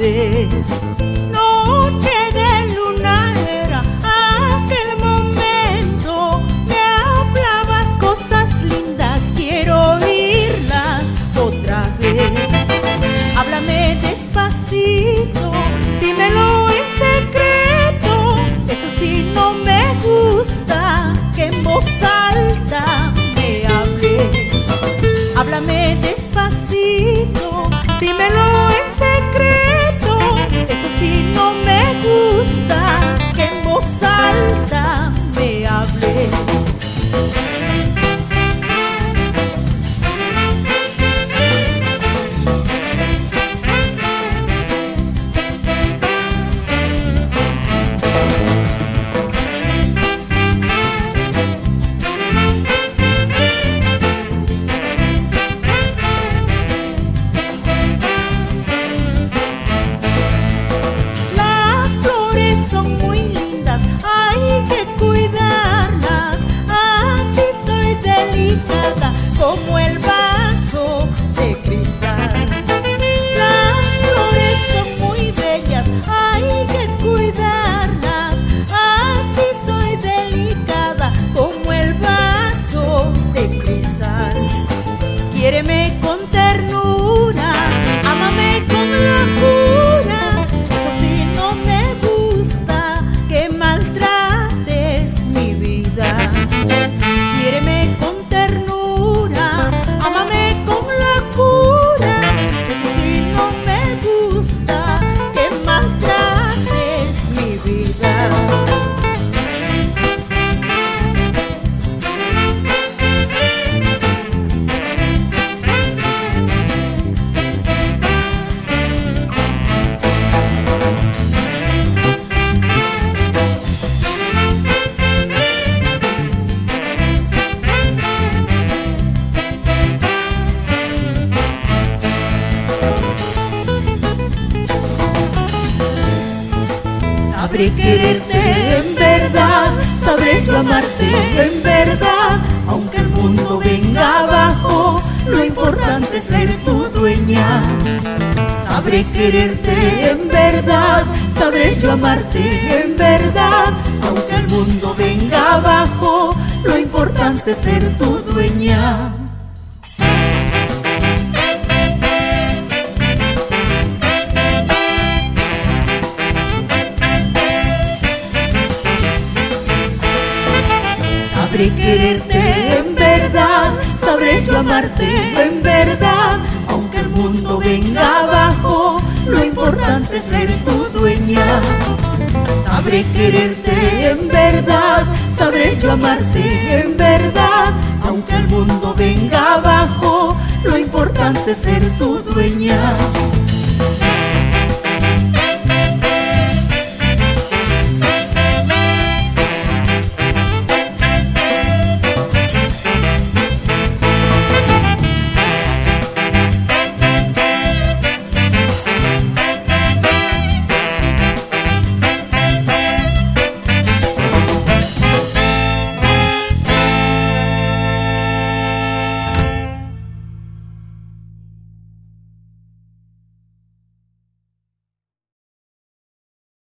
vez. Noche de luna era aquel momento, me hablabas cosas lindas, quiero oírlas otra vez. Háblame despacito, dímelo en secreto, eso sí no me gusta, que en voz alta me hables. Háblame despacito, dímelo en secreto, eso sí no me gusta, que en voz alta me hables. Como el vaso de cristal. Las flores son muy bellas, hay que cuidarlas. Así soy delicada como el vaso de cristal. Quiéreme con ternura, ámame con locura, eso sí no me gusta, que maltrates mi vida. Quiéreme con sabré quererte en verdad, sabré yo amarte en verdad. Aunque el mundo venga abajo, lo importante es ser tu dueña. Sabré quererte en verdad, sabré yo amarte en verdad. Aunque el mundo venga abajo, lo importante es ser tu dueña. Sabré quererte en verdad, sabré yo amarte en verdad. Aunque el mundo venga abajo, lo importante es ser tu dueña. Sabré quererte en verdad, sabré yo amarte en verdad. Aunque el mundo venga abajo, lo importante es ser tu dueña.